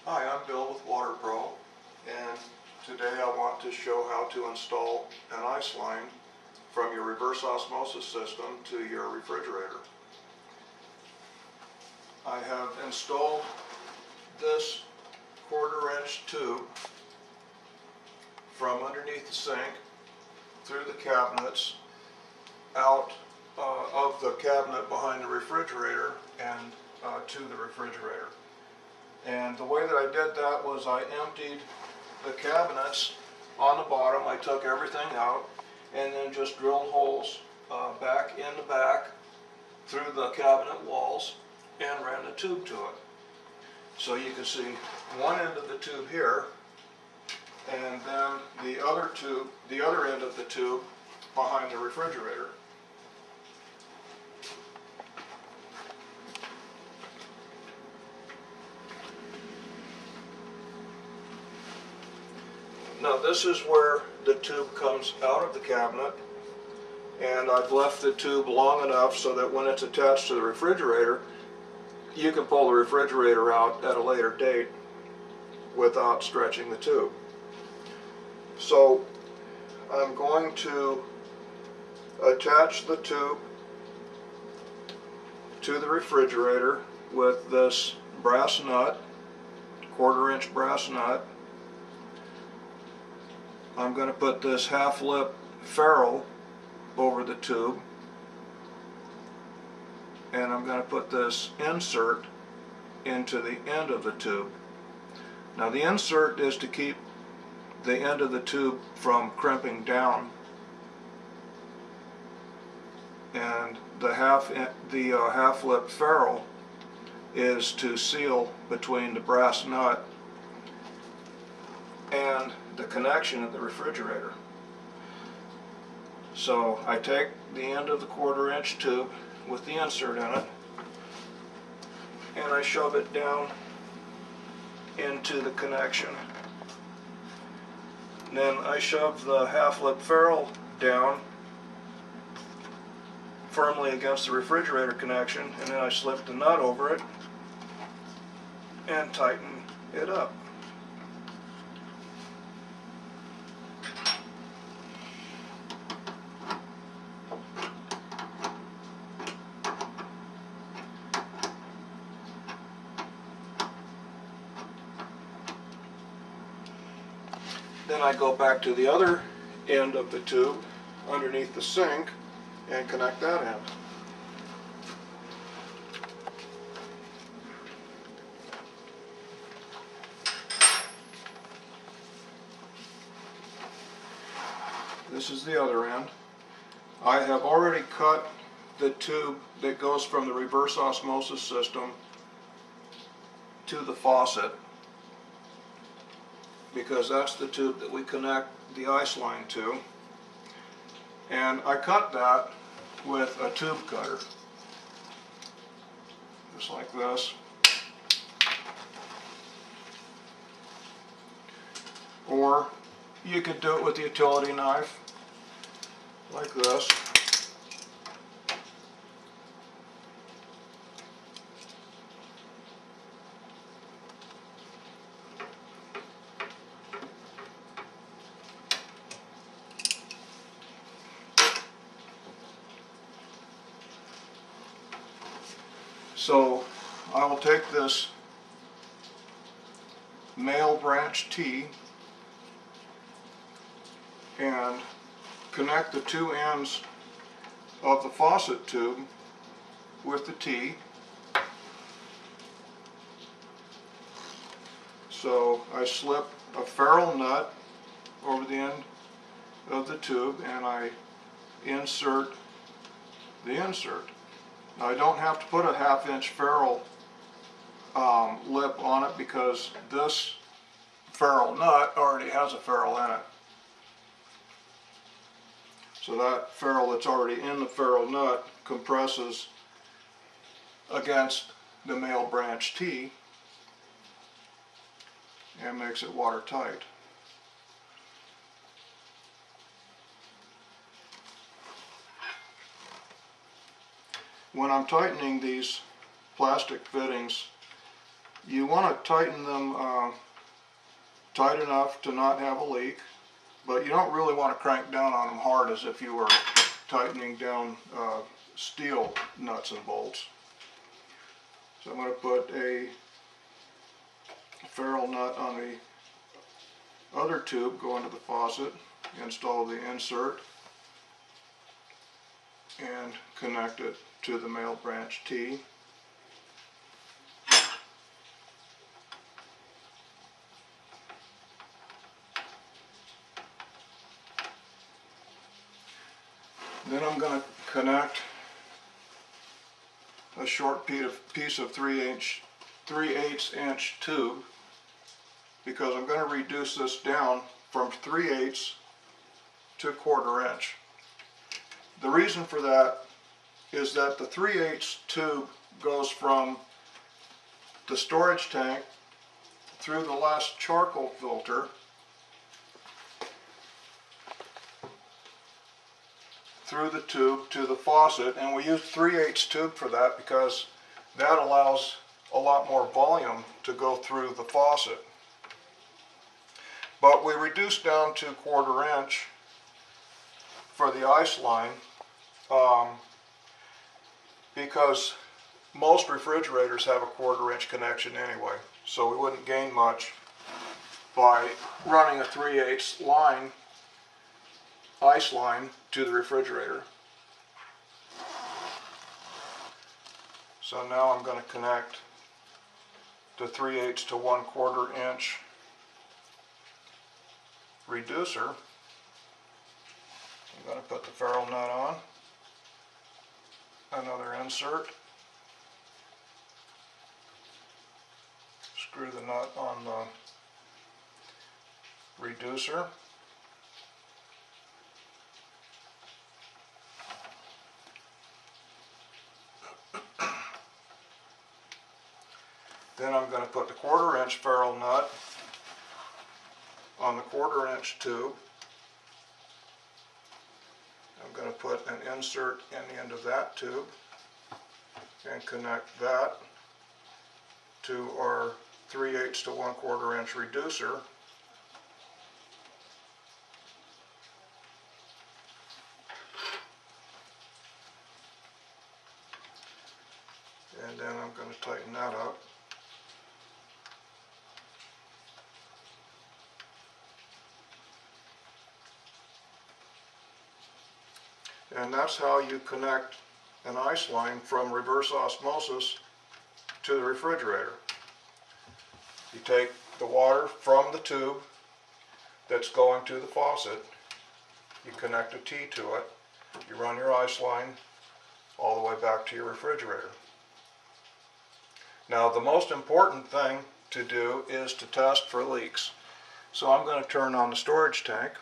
Hi, I'm Bill with WaterPro, and today I want to show how to install an ice line from your reverse osmosis system to your refrigerator. I have installed this 1/4-inch tube from underneath the sink through the cabinets out of the cabinet behind the refrigerator and to the refrigerator. And the way that I did that was I emptied the cabinets on the bottom. I took everything out and then just drilled holes back in the back through the cabinet walls and ran the tube to it. So you can see one end of the tube here, and then the other end of the tube behind the refrigerator. Now this is where the tube comes out of the cabinet, and I've left the tube long enough so that when it's attached to the refrigerator, you can pull the refrigerator out at a later date without stretching the tube. So I'm going to attach the tube to the refrigerator with this brass nut, 1/4-inch brass nut. I'm going to put this half-lip ferrule over the tube, and I'm going to put this insert into the end of the tube. Now the insert is to keep the end of the tube from crimping down, and the half-lip ferrule is to seal between the brass nut and the connection of the refrigerator. So I take the end of the 1/4-inch tube with the insert in it, and I shove it down into the connection. Then I shove the half-lip ferrule down firmly against the refrigerator connection, and then I slip the nut over it and tighten it up. Then I go back to the other end of the tube underneath the sink and connect that end. This is the other end. I have already cut the tube that goes from the reverse osmosis system to the faucet, because that's the tube that we connect the ice line to. And I cut that with a tube cutter, just like this. Or you could do it with the utility knife, like this. So I will take this male branch T and connect the two ends of the faucet tube with the T. So I slip a ferrule nut over the end of the tube and I insert the insert. Now I don't have to put a 1/2-inch ferrule lip on it, because this ferrule nut already has a ferrule in it. So that ferrule that's already in the ferrule nut compresses against the male branch T and makes it watertight. When I'm tightening these plastic fittings, You want to tighten them tight enough to not have a leak, but you don't really want to crank down on them hard as if you were tightening down steel nuts and bolts. So I'm going to put a ferrule nut on the other tube, go into the faucet, install the insert, and connect it to the male branch T. Then I'm going to connect a short piece of 3/8 inch tube, because I'm going to reduce this down from 3/8 to 1/4 inch. The reason for that is that the 3/8 tube goes from the storage tank through the last charcoal filter through the tube to the faucet, and we use 3/8 tube for that because that allows a lot more volume to go through the faucet. But we reduce down to 1/4 inch for the ice line because most refrigerators have a 1/4 inch connection anyway, so we wouldn't gain much by running a 3/8 line, ice line, to the refrigerator. So now I'm going to connect the 3/8 to 1/4 inch reducer. I'm going to put the ferrule nut on, another insert, screw the nut on the reducer, then I'm going to put the 1/4 inch ferrule nut on the 1/4 inch tube. I'm going to put an insert in the end of that tube and connect that to our 3/8 to 1/4 inch reducer. And then I'm going to tighten that up. And that's how you connect an ice line from reverse osmosis to the refrigerator. You take the water from the tube that's going to the faucet, you connect a T to it, you run your ice line all the way back to your refrigerator. Now the most important thing to do is to test for leaks. So I'm going to turn on the storage tank.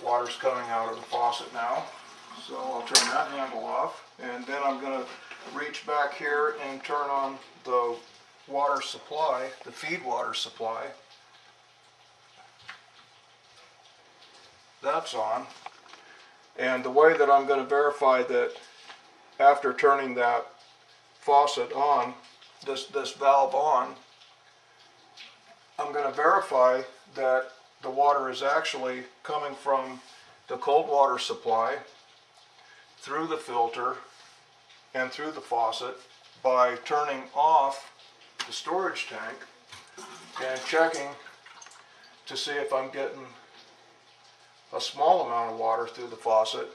Water's coming out of the faucet now, so I'll turn that handle off, and then I'm going to reach back here and turn on the water supply, the feed water supply. That's on, and the way that I'm going to verify that after turning that faucet on, this valve on, I'm going to verify that the water is actually coming from the cold water supply through the filter and through the faucet by turning off the storage tank and checking to see if I'm getting a small amount of water through the faucet,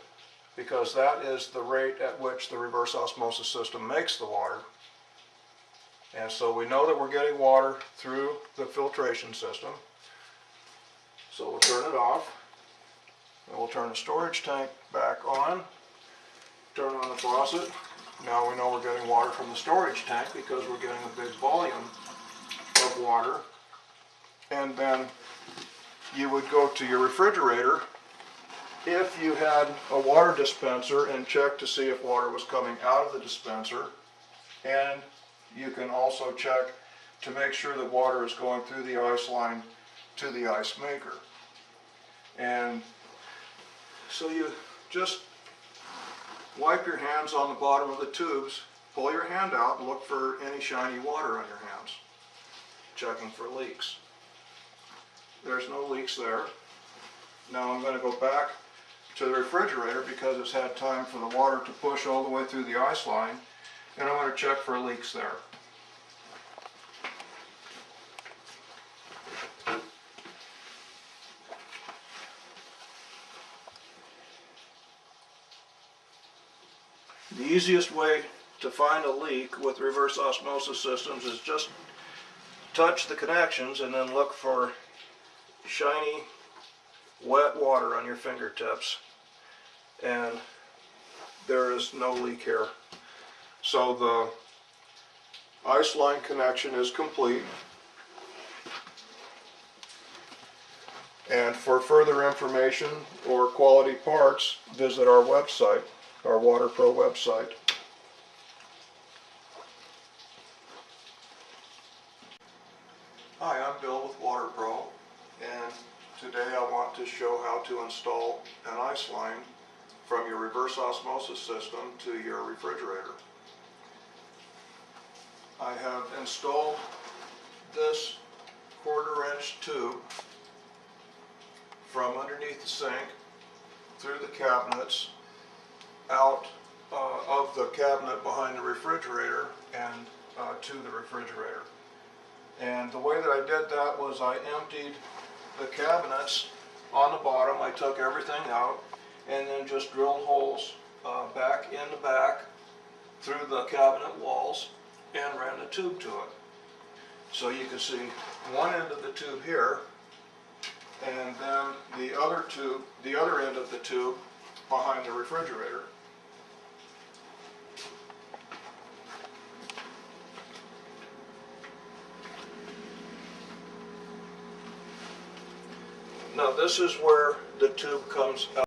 because that is the rate at which the reverse osmosis system makes the water. And so we know that we're getting water through the filtration system. So we'll turn it off, and we'll turn the storage tank back on, turn on the faucet. Now we know we're getting water from the storage tank because we're getting a big volume of water. And then you would go to your refrigerator if you had a water dispenser and check to see if water was coming out of the dispenser. And you can also check to make sure that water is going through the ice line to the ice maker. And so you just wipe your hands on the bottom of the tubes pull your hand out and look for any shiny water on your hands, checking for leaks. There's no leaks there. Now I'm going to go back to the refrigerator because it's had time for the water to push all the way through the ice line, and I'm going to check for leaks there. The easiest way to find a leak with reverse osmosis systems is just touch the connections and then look for shiny, wet water on your fingertips. And there is no leak here. So the ice line connection is complete. And for further information or quality parts, visit our website, our WaterPro website. Hi, I'm Bill with WaterPro, and today I want to show how to install an ice line from your reverse osmosis system to your refrigerator. I have installed this 1/4-inch tube from underneath the sink through the cabinets out of the cabinet behind the refrigerator and to the refrigerator. And the way that I did that was I emptied the cabinets on the bottom. I took everything out and then just drilled holes back in the back through the cabinet walls and ran the tube to it. So you can see one end of the tube here, and then the other end of the tube behind the refrigerator. Now this is where the tube comes out.